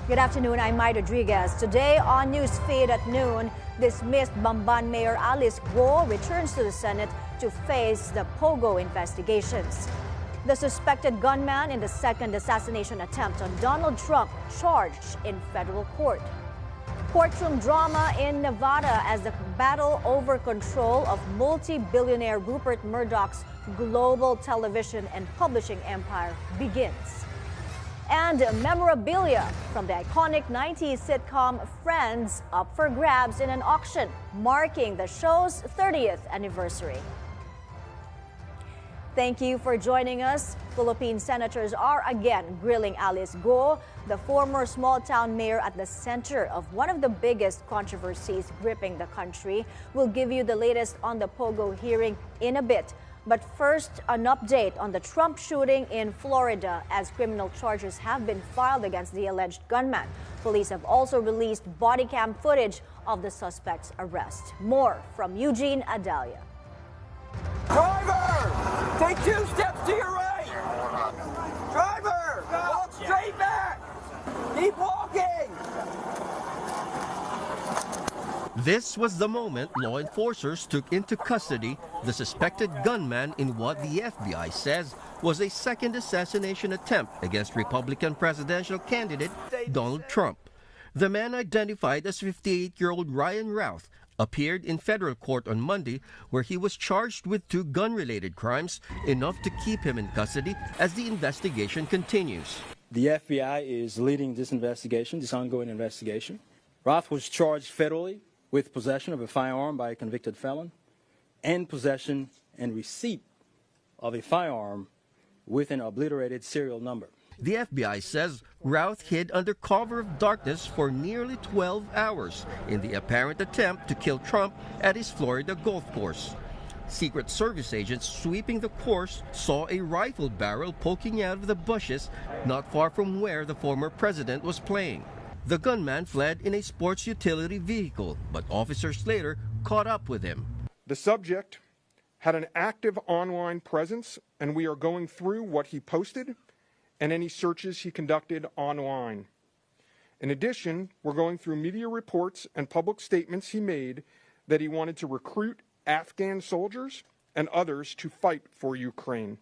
Good afternoon, I'm Mai Rodriguez. Today on Newsfeed at noon, dismissed Bamban Mayor Alice Guo returns to the Senate to face the POGO investigations. The suspected gunman in the second assassination attempt on Donald Trump charged in federal court. Courtroom drama in Nevada as the battle over control of multi-billionaire Rupert Murdoch's global television and publishing empire begins. And memorabilia from the iconic 90s sitcom Friends up for grabs in an auction marking the show's 30th anniversary. Thank you for joining us. Philippine senators are again grilling Alice Guo, the former small-town mayor at the center of one of the biggest controversies gripping the country. We'll give you the latest on the POGO hearing in a bit. But first, an update on the Trump shooting in Florida as criminal charges have been filed against the alleged gunman. Police have also released body cam footage of the suspect's arrest. More from Eugene Adalia. Driver, take 2 steps to your right. Driver, walk straight back. Keep walking. This was the moment law enforcers took into custody the suspected gunman in what the FBI says was a second assassination attempt against Republican presidential candidate Donald Trump. The man, identified as 58-year-old Ryan Routh, appeared in federal court on Monday, where he was charged with 2 gun-related crimes, enough to keep him in custody as the investigation continues. The FBI is leading this investigation, this ongoing investigation. Routh was charged federally with possession of a firearm by a convicted felon and possession and receipt of a firearm with an obliterated serial number. The FBI says Routh hid under cover of darkness for nearly 12 hours in the apparent attempt to kill Trump at his Florida golf course. Secret Service agents sweeping the course saw a rifle barrel poking out of the bushes not far from where the former president was playing. The gunman fled in a sports utility vehicle, but officers later caught up with him. The subject had an active online presence, and we are going through what he posted and any searches he conducted online. In addition, we're going through media reports and public statements he made that he wanted to recruit Afghan soldiers and others to fight for Ukraine.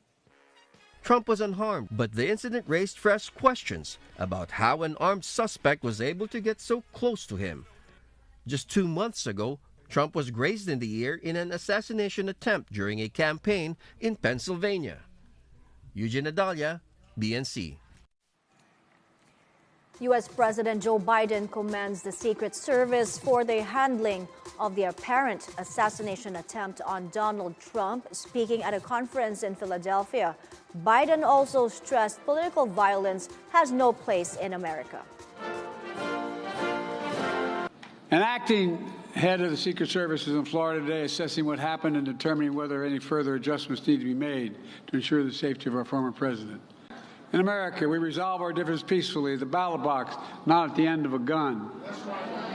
Trump was unharmed, but the incident raised fresh questions about how an armed suspect was able to get so close to him. Just 2 months ago, Trump was grazed in the ear in an assassination attempt during a campaign in Pennsylvania. Eugene Adalia, BNC. U.S. President Joe Biden commends the Secret Service for the handling of the apparent assassination attempt on Donald Trump. Speaking at a conference in Philadelphia, Biden also stressed political violence has no place in America. An acting head of the Secret Service is in Florida today assessing what happened and determining whether any further adjustments need to be made to ensure the safety of our former president. In America, we resolve our differences peacefully at the ballot box, not at the end of a gun.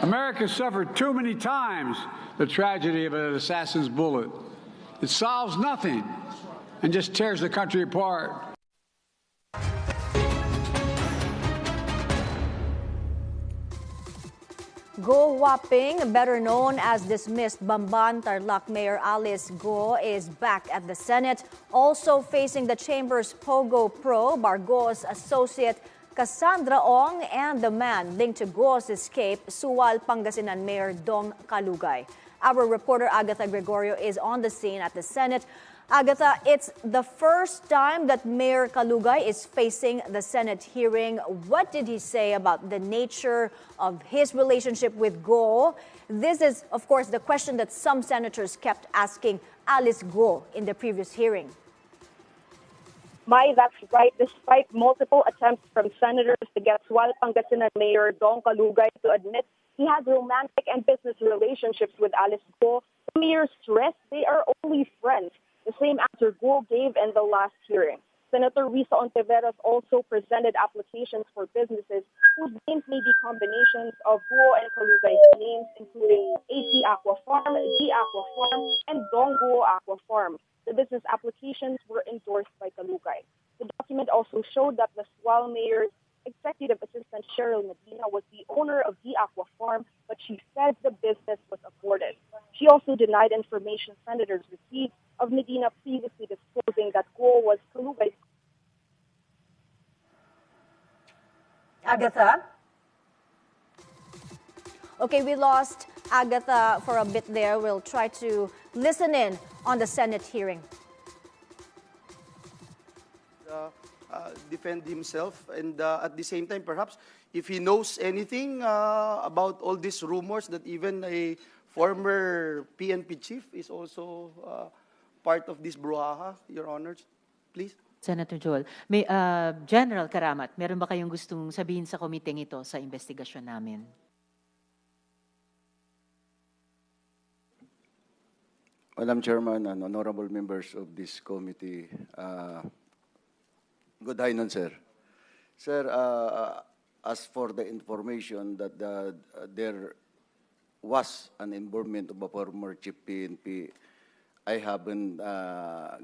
America suffered too many times the tragedy of an assassin's bullet. It solves nothing and just tears the country apart. Go Waping, better known as dismissed Bamban Tarlac Mayor Alice Guo, is back at the Senate, also facing the chamber's POGO probe. Guo's associate Cassandra Ong and the man linked to Guo's escape, Sual Pangasinan Mayor Dong Calugay. Our reporter Agatha Gregorio is on the scene at the Senate. Agatha, it's the first time that Mayor Calugay is facing the Senate hearing. What did he say about the nature of his relationship with Guo? This is, of course, the question that some senators kept asking Alice Guo in the previous hearing. Mai, that's right. Despite multiple attempts from senators to get Sual Pangasinan Mayor Dong Calugay to admit he had romantic and business relationships with Alice Guo, the mayor stressed they are only friends. The same answer Guo gave in the last hearing. Senator Risa Ontiveros also presented applications for businesses whose names may be combinations of Guo and Calugay's names, including AC Aqua Farm, D Aqua Farm, and Dong Guo Aqua Farm. The business applications were endorsed by Calugay. The document also showed that the Sual mayor's Executive Assistant Cheryl Medina was the owner of the Aqua Farm, but she said the business was aborted. She also denied information senators received of Medina previously disclosing that Guo was Calugay's. Agatha? Okay, we lost Agatha for a bit there. We'll try to listen in on the Senate hearing. Defend himself, and at the same time, perhaps, if he knows anything about all these rumors that even a former PNP chief is also part of this brouhaha, Your Honors, please. Senator Joel, may, General Karamat, meron ba kayong gustong sabihin sa komiteng ito sa investigasyon namin? Madam Chairman and honorable members of this committee, good afternoon, sir. Sir, as for the information that there was an involvement of a former chief PNP, I haven't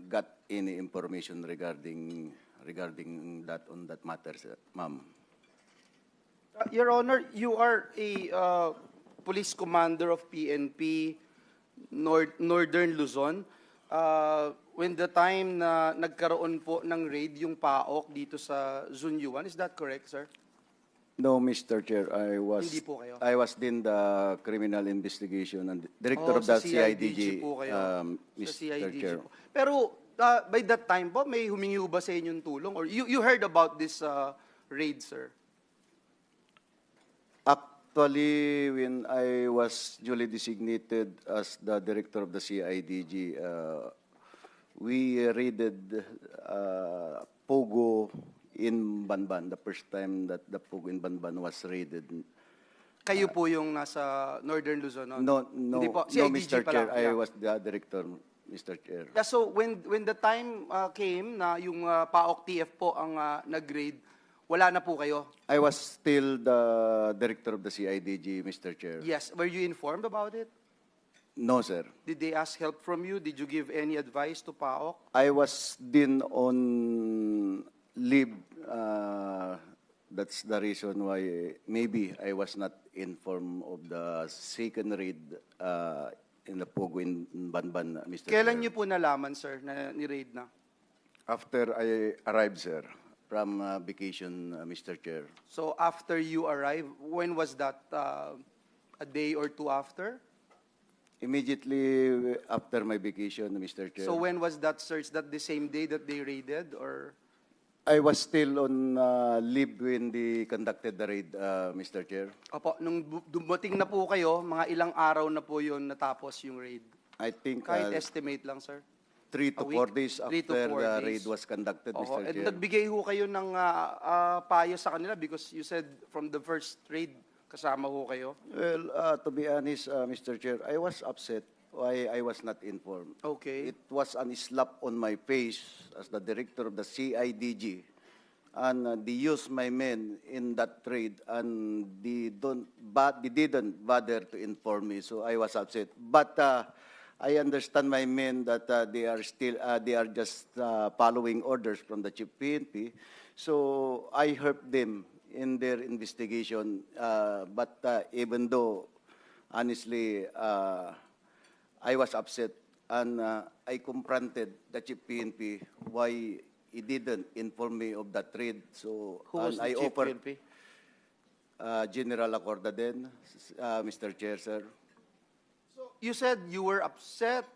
got any information regarding that on that matter, sir, ma'am. Your Honor, you are a police commander of PNP, Northern Luzon. When the time na nagkaroon po ng raid yung PAOK dito sa Zunyuan, is that correct, sir? No, Mr. Chair, Hindi po kayo? I was in the criminal investigation and director of the CIDG, po kayo. Mr. Sa CIDG Chair. po. Pero by that time po, may humingi ba sa inyong tulong? Or you heard about this raid, sir? Actually, when I was duly designated as the director of the CIDG, we raided POGO in Banban, the first time that the POGO in Banban was raided. Kayo po yung nasa Northern Luzon? No, Hindi po. no, CIDG Mr. pa Chair, lang. I Yeah. was the director, Mr. Chair. Yeah, so when the time came na yung PAOK TF po ang nag-raid, wala na po kayo? I was still the director of the CIDG, Mr. Chair. Yes. Were you informed about it? No, sir. Did they ask help from you? Did you give any advice to PAOK? I was then on leave. That's the reason why maybe I was not informed of the second raid in the POGO in Banban, Mr. Kailan Chair. niyo po nalaman, sir, na ni-raid na? After I arrived, sir, from vacation, Mr. Chair. So after you arrived, when was that? A day or two after? Immediately after my vacation, Mr. Chair. So when was that search? That the same day that they raided, or? I was still on leave when they conducted the raid, Mr. Chair. Opo, nung dumating na po kayo, mga ilang araw na po yun natapos yung raid? I think Kahit estimate lang, sir. 3 to 4 days 3 to after 4 the days. raid was conducted, Oo, Mr. and Chair. nagbigay ho kayo ng payo sa kanila because you said from the first raid, kasama ho kayo? Well, to be honest, Mr. Chair, I was upset why I was not informed. Okay. It was a slap on my face as the director of the CIDG, and they used my men in that trade, and they didn't bother to inform me, so I was upset. But I understand my men that they are just following orders from the chief PNP, so I helped them in their investigation. But even though, honestly, I was upset, and I confronted the chief PNP why he didn't inform me of that trade. So Who was the I chief offered PNP? General Acorda then, Mr. Chair, sir. So you said you were upset,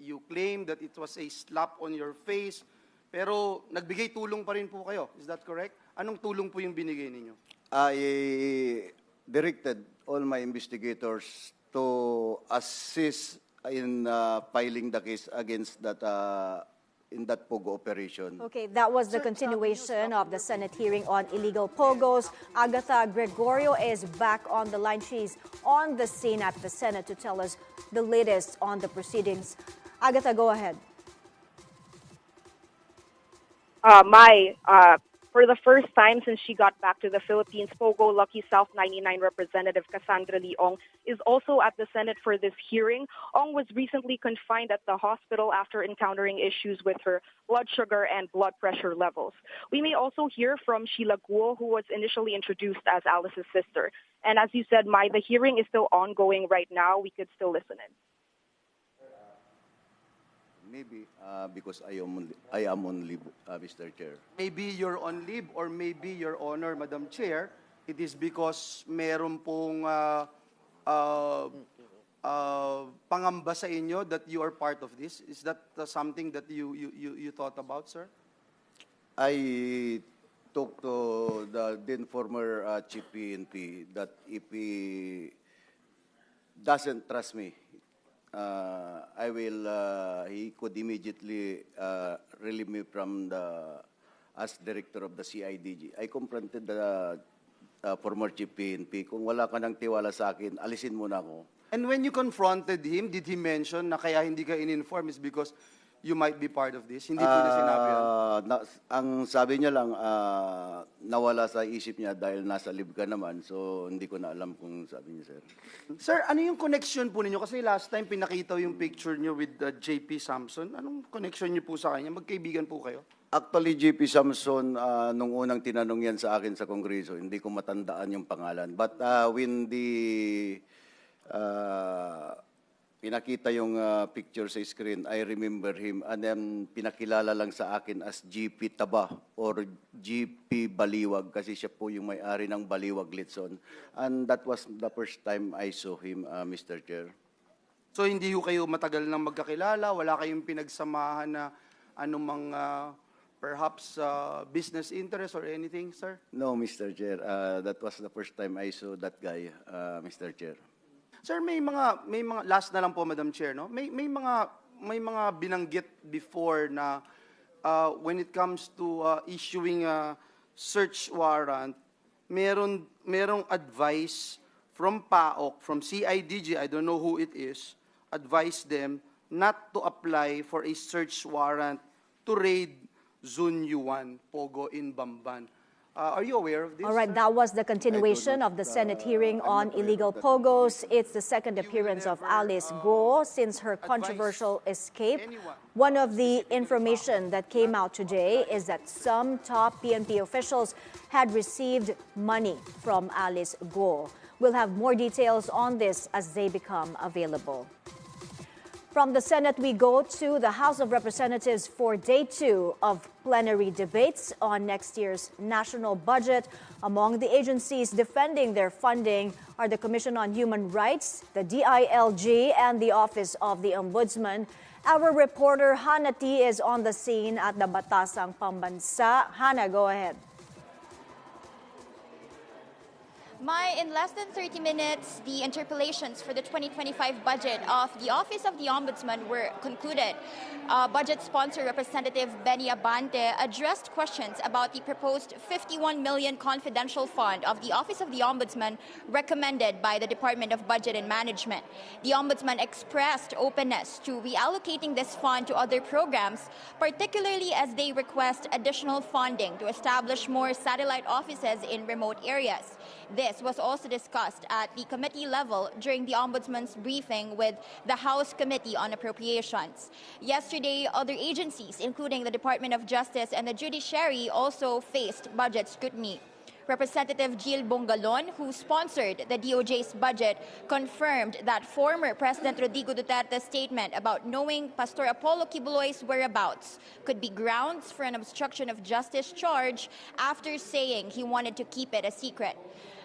you claimed that it was a slap on your face, pero nagbigay tulong pa rin po kayo. Is that correct? Anong tulong po yung binigay ninyo? I directed all my investigators to assist in filing the case against that in that POGO operation. Okay, that was the continuation of the Senate hearing on illegal POGOs. Agatha Gregorio is back on the line. She's on the scene at the Senate to tell us the latest on the proceedings. Agatha, go ahead. For the first time since she got back to the Philippines, POGO Lucky South 99 Representative Cassandra Leong is also at the Senate for this hearing. Ong was recently confined at the hospital after encountering issues with her blood sugar and blood pressure levels. We may also hear from Sheila Guo, who was initially introduced as Alice's sister. And as you said, Mai, the hearing is still ongoing right now. We could still listen in. Maybe because I am on leave, Mr. Chair. Maybe you're on leave or maybe, Your Honor, Madam Chair, it is because meron pong pangamba sa inyo that you are part of this. Is that something that you thought about, sir? I talked to the then former chief PNP that if he doesn't trust me, he could immediately relieve me from as director of the CIDG. I confronted the former chief PNP, kung wala ka ng tiwala sa akin, alisin mo na ako. And when you confronted him, did he mention na kaya hindi ka in-inform is because you might be part of this? Hindi po niya sinabi yan? Ang sabi niya lang, nawala sa isip niya dahil nasa live ka naman. So, hindi ko na alam kung sabi niya, sir. Sir, ano yung connection po ninyo? Kasi last time pinakita yung picture niyo with JP Samson. Anong connection niyo po sa kanya? Magkaibigan po kayo? Actually, JP Samson, nung unang tinanong yan sa akin sa Kongreso, hindi ko matandaan yung pangalan. But when pinakita yung picture sa screen, I remember him, and then pinakilala lang sa akin as GP Taba or GP Baliwag kasi siya po yung may-ari ng Baliwag Litson. And that was the first time I saw him, Mr. Chair. So hindi ho kayo matagal nang magkakilala? Wala kayong pinagsamahan na anumang perhaps business interest or anything, sir? No, Mr. Chair. That was the first time I saw that guy, Mr. Chair. Sir, may mga last na lang po, Madam Chair, no? May mga binanggit before na when it comes to issuing a search warrant, merong advice from PAOK, from CIDG, I don't know who it is, advise them not to apply for a search warrant to raid Zone U1, POGO in Bamban. Are you aware of this? All right, that was the continuation of the Senate hearing on illegal POGOs. It's the second appearance of Alice Go since her controversial escape. One of the information that came out today is that some top PNP officials had received money from Alice Go. We'll have more details on this as they become available. From the Senate, we go to the House of Representatives for Day 2 of plenary debates on next year's national budget. Among the agencies defending their funding are the Commission on Human Rights, the DILG, and the Office of the Ombudsman. Our reporter Hannah T is on the scene at the Batasang Pambansa. Hannah, go ahead. Mai, in less than 30 minutes, the interpellations for the 2025 budget of the Office of the Ombudsman were concluded. Budget sponsor Representative Benny Abante addressed questions about the proposed 51 million confidential fund of the Office of the Ombudsman recommended by the Department of Budget and Management. The Ombudsman expressed openness to reallocating this fund to other programs, particularly as they request additional funding to establish more satellite offices in remote areas. This was also discussed at the committee level during the Ombudsman's briefing with the House Committee on Appropriations. Yesterday, other agencies, including the Department of Justice and the Judiciary, also faced budget scrutiny. Representative Jill Bongalon, who sponsored the DOJ's budget, confirmed that former President Rodrigo Duterte's statement about knowing Pastor Apollo Kibuloy's whereabouts could be grounds for an obstruction of justice charge after saying he wanted to keep it a secret.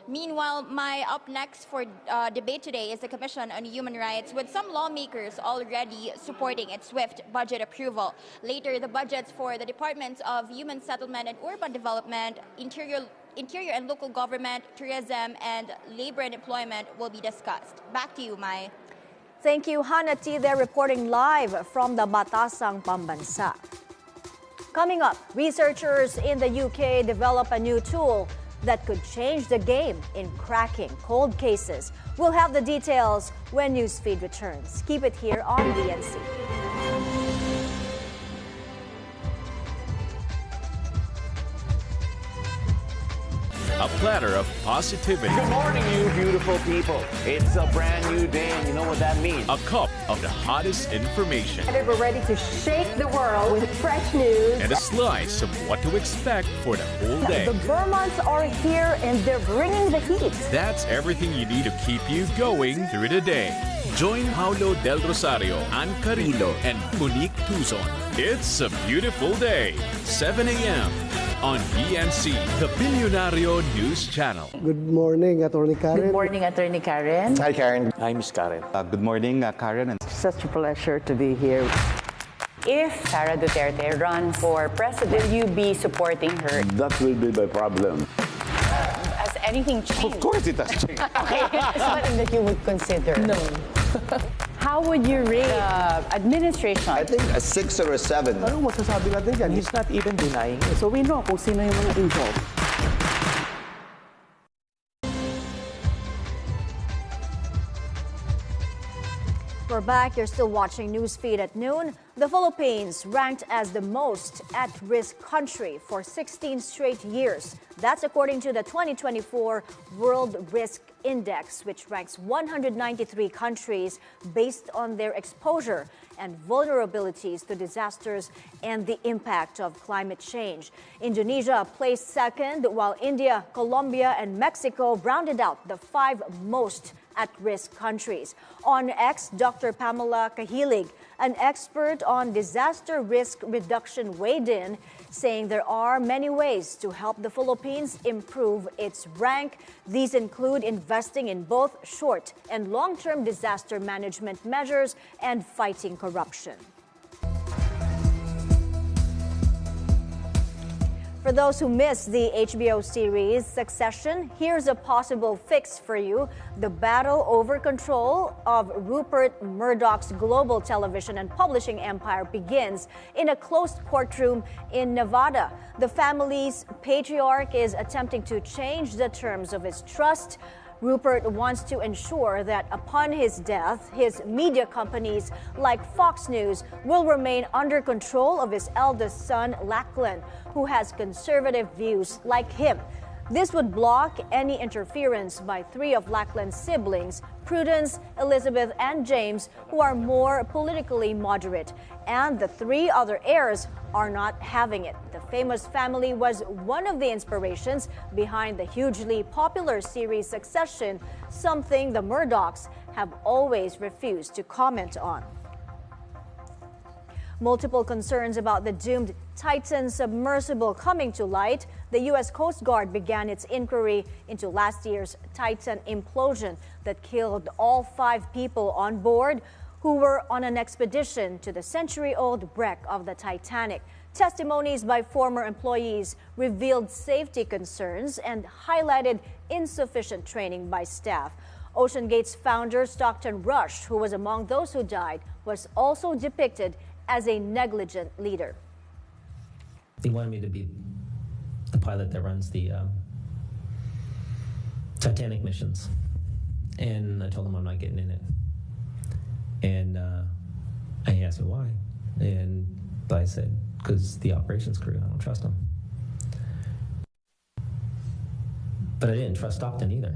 Meanwhile, up next for debate today is the Commission on Human Rights, with some lawmakers already supporting its swift budget approval. Later, the budgets for the Departments of Human Settlement and Urban Development, Interior and Local Government, Tourism, and Labor and Employment will be discussed. Back to you, Mai. Thank you, Hannah T. They're reporting live from the Batasang Pambansa. Coming up, researchers in the UK develop a new tool that could change the game in cracking cold cases. We'll have the details when Newsfeed returns. Keep it here on BNC. a platter of positivity. Good morning, you beautiful people. It's a brand new day, and you know what that means. A cup of the hottest information. We're ready to shake the world with fresh news. And a slice of what to expect for the whole day. The Vermonts are here, and they're bringing the heat. That's everything you need to keep you going through the day. Join Paulo Del Rosario, Ann Carrillo, and Unique Tuzon. It's a beautiful day. 7 a.m. on PNC, the Bilyonaryo News Channel. Good morning, Attorney Karen. Good morning, Attorney Karen. Hi, Karen. Hi, Miss Karen. Good morning, Karen. Such a pleasure to be here. If Sara Duterte runs for president, will you be supporting her? That will be my problem. Has anything changed? Of course it has changed. Okay, it's something that you would consider. No. How would you rate the administration? I think a 6 or a 7. Anong masasabi natin dyan? He's not even denying it. So we know kung sino yung mga involved. We're back. You're still watching Newsfeed at noon. The Philippines ranked as the most at-risk country for 16 straight years. That's according to the 2024 World Risk Index, which ranks 193 countries based on their exposure and vulnerabilities to disasters and the impact of climate change. Indonesia placed second, while India, Colombia, and Mexico rounded out the 5 most at-risk countries. On X, Dr. Pamela Kahilig, an expert on disaster risk reduction, weighed in, saying there are many ways to help the Philippines improve its rank. These include investing in both short and long-term disaster management measures and fighting corruption. For those who missed the HBO series Succession, here's a possible fix for you. The battle over control of Rupert Murdoch's global television and publishing empire begins in a closed courtroom in Nevada. The family's patriarch is attempting to change the terms of his trust. Rupert wants to ensure that upon his death, his media companies like Fox News will remain under control of his eldest son, Lachlan, who has conservative views like him. This would block any interference by 3 of Lachlan's siblings, Prudence, Elizabeth, and James, who are more politically moderate. And the 3 other heirs are not having it. The famous family was one of the inspirations behind the hugely popular series Succession, something the Murdochs have always refused to comment on. Multiple concerns about the doomed Titan submersible coming to light. The U.S. Coast Guard began its inquiry into last year's Titan implosion that killed all 5 people on board who were on an expedition to the century-old wreck of the Titanic. Testimonies by former employees revealed safety concerns and highlighted insufficient training by staff. OceanGate's founder, Stockton Rush, who was among those who died, was also depicted as a negligent leader. They wanted me to be the pilot that runs the Titanic missions. And I told them I'm not getting in it. And I asked me why. And I said, because the operations crew, I don't trust them. But I didn't trust Stockton either.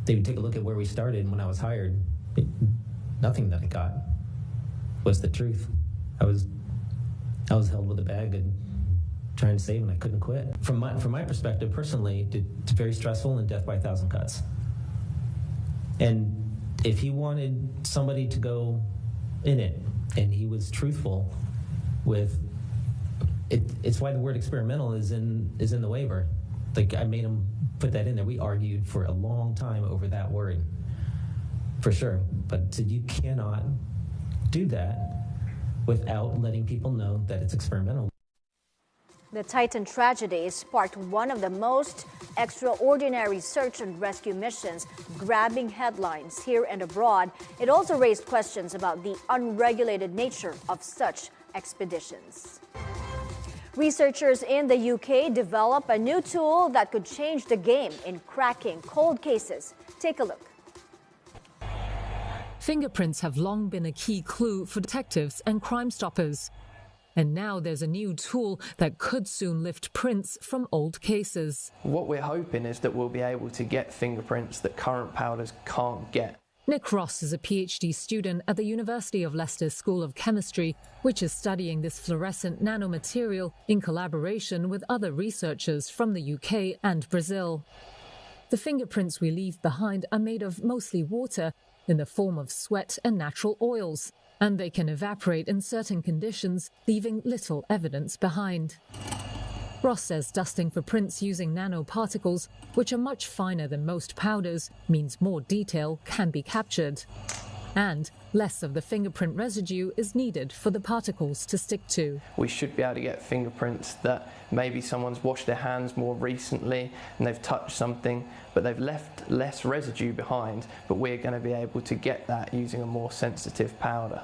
They would take a look at where we started, and when I was hired, nothing that I got was the truth. I was held with a bag and trying to save, and I couldn't quit. From my perspective, personally, it's very stressful and death by 1,000 cuts. And if he wanted somebody to go in it, and he was truthful with it, it's why the word experimental is in the waiver. Like, I made him put that in there. We argued for a long time over that word, for sure. But said you cannot do that without letting people know that it's experimental. The Titan tragedy sparked one of the most extraordinary search and rescue missions, grabbing headlines here and abroad. It also raised questions about the unregulated nature of such expeditions. Researchers in the UK develop a new tool that could change the game in cracking cold cases. Take a look. Fingerprints have long been a key clue for detectives and Crime Stoppers. And now there's a new tool that could soon lift prints from old cases. What we're hoping is that we'll be able to get fingerprints that current powders can't get. Nick Ross is a PhD student at the University of Leicester School of Chemistry, which is studying this fluorescent nanomaterial in collaboration with other researchers from the UK and Brazil. The fingerprints we leave behind are made of mostly water in the form of sweat and natural oils, and they can evaporate in certain conditions, leaving little evidence behind. Ross says dusting for prints using nanoparticles, which are much finer than most powders, means more detail can be captured. And less of the fingerprint residue is needed for the particles to stick to. We should be able to get fingerprints that maybe someone's washed their hands more recently and they've touched something, but they've left less residue behind, but we're going to be able to get that using a more sensitive powder.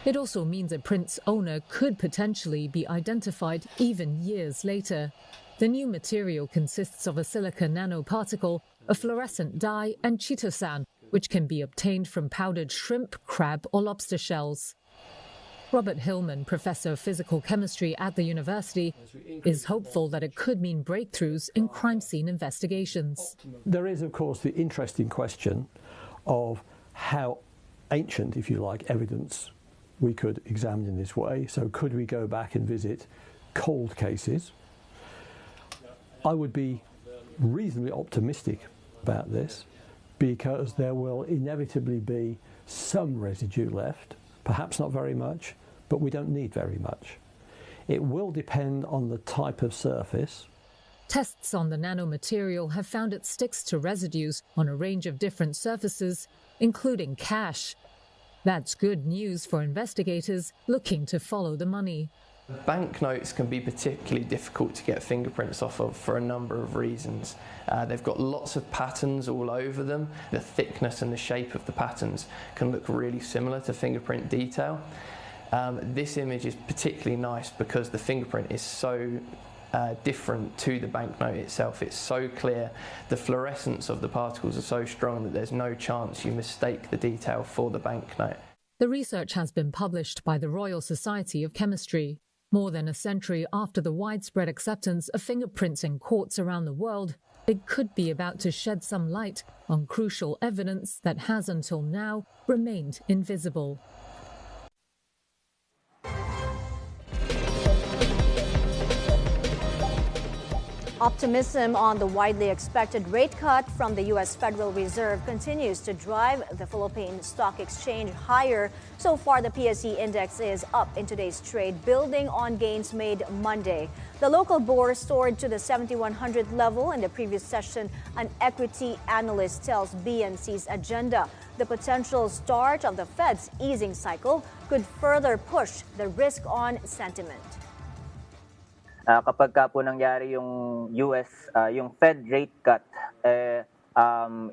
It also means a print's owner could potentially be identified even years later. The new material consists of a silica nanoparticle, a fluorescent dye, and chitosan, which can be obtained from powdered shrimp, crab, or lobster shells. Robert Hillman, professor of physical chemistry at the university, is hopeful that it could mean breakthroughs in crime scene investigations. There is, of course, the interesting question of how ancient, if you like, evidence we could examine in this way. So could we go back and visit cold cases? I would be reasonably optimistic about this because there will inevitably be some residue left, perhaps not very much, but we don't need very much. It will depend on the type of surface. Tests on the nanomaterial have found it sticks to residues on a range of different surfaces, including cash. That's good news for investigators looking to follow the money. Banknotes can be particularly difficult to get fingerprints off of for a number of reasons. They've got lots of patterns all over them. The thickness and the shape of the patterns can look really similar to fingerprint detail. This image is particularly nice because the fingerprint is so different to the banknote itself. It's so clear. The fluorescence of the particles are so strong that there's no chance you mistake the detail for the banknote. The research has been published by the Royal Society of Chemistry. More than a century after the widespread acceptance of fingerprints in courts around the world, it could be about to shed some light on crucial evidence that has until now remained invisible. Optimism on the widely expected rate cut from the U.S. Federal Reserve continues to drive the Philippine Stock Exchange higher. So far, the PSEi index is up in today's trade, building on gains made Monday. The local bourse soared to the 7,100 level in the previous session. An equity analyst tells BNC's agenda the potential start of the Fed's easing cycle could further push the risk-on sentiment. Kapag ka po nangyari yung US, yung Fed rate cut,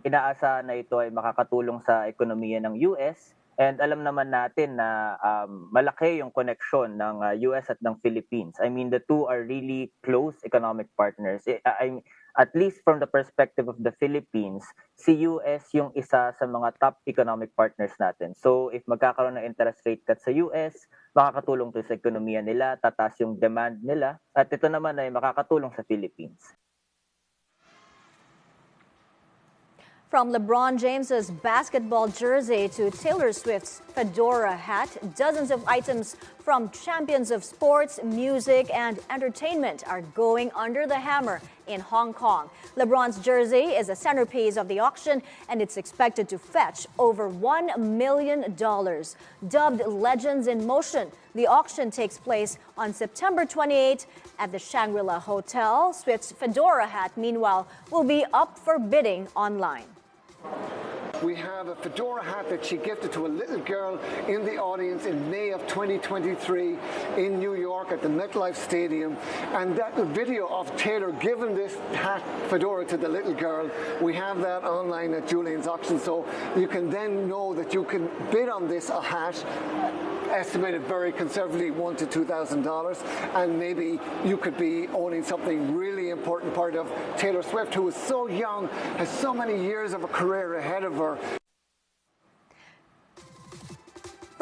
inaasahan na ito ay makakatulong sa ekonomiya ng US. And alam naman natin na malaki yung connection ng US at ng Philippines. I mean, the two are really close economic partners. At least from the perspective of the Philippines, si US yung isa sa mga top economic partners natin. So if magkakaroon ng interest rate cut sa US, makakatulong to sa ekonomiya nila, tataas yung demand nila, at ito naman ay makakatulong sa Philippines. From LeBron James's basketball jersey to Taylor Swift's fedora hat, dozens of items from champions of sports, music, and entertainment are going under the hammer in Hong Kong. LeBron's jersey is a centerpiece of the auction, and it's expected to fetch over $1 million. Dubbed Legends in Motion, the auction takes place on September 28 at the Shangri-La Hotel. Swift's fedora hat, meanwhile, will be up for bidding online. We have a fedora hat that she gifted to a little girl in the audience in May of 2023 in New York at the MetLife Stadium. And that video of Taylor giving this hat fedora to the little girl, we have that online at Julian's auction. So you can then know that you can bid on this hat, estimated very conservatively $1,000 to $2,000, and maybe you could be owning something really important part of Taylor Swift, who is so young, has so many years of a career ahead of her.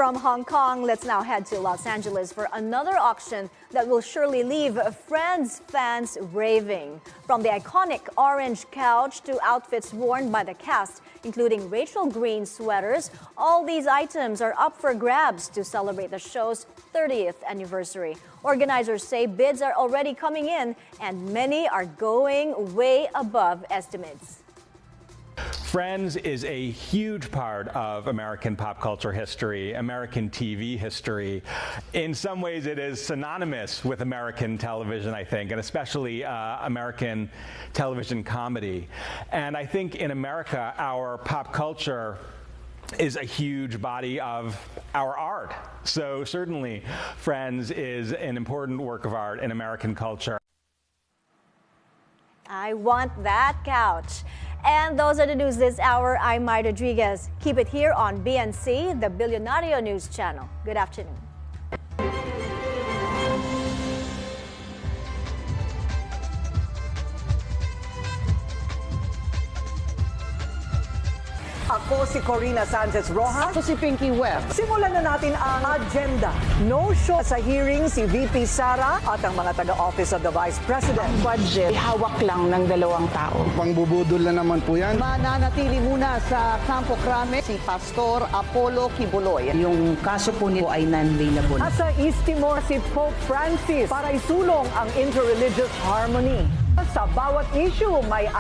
From Hong Kong, let's now head to Los Angeles for another auction that will surely leave Friends fans raving. From the iconic orange couch to outfits worn by the cast, including Rachel Green sweaters, all these items are up for grabs to celebrate the show's 30th anniversary. Organizers say bids are already coming in and many are going way above estimates. Friends is a huge part of American pop culture history, American TV history. In some ways, it is synonymous with American television, I think, and especially American television comedy. And I think in America, our pop culture is a huge body of our art. So certainly, Friends is an important work of art in American culture. I want that couch. And those are the news this hour. I'm Mai Rodriguez. Keep it here on BNC, the Bilyonaryo News Channel. Good afternoon. Ako si Corina Sanchez-Rojas. Ako si Pinky Webb. Simulan na natin ang agenda. No show sa hearing si VP Sara at ang mga taga-Office of the Vice President. Budget, hawak lang ng 2 tao. Pangbubudol na naman po yan. Mananatili muna sa Campo Crame si Pastor Apollo Kibuloy. Yung kaso po nito ay non-bailable. At sa East Timor si Pope Francis para isulong ang interreligious harmony. Sa bawat issue may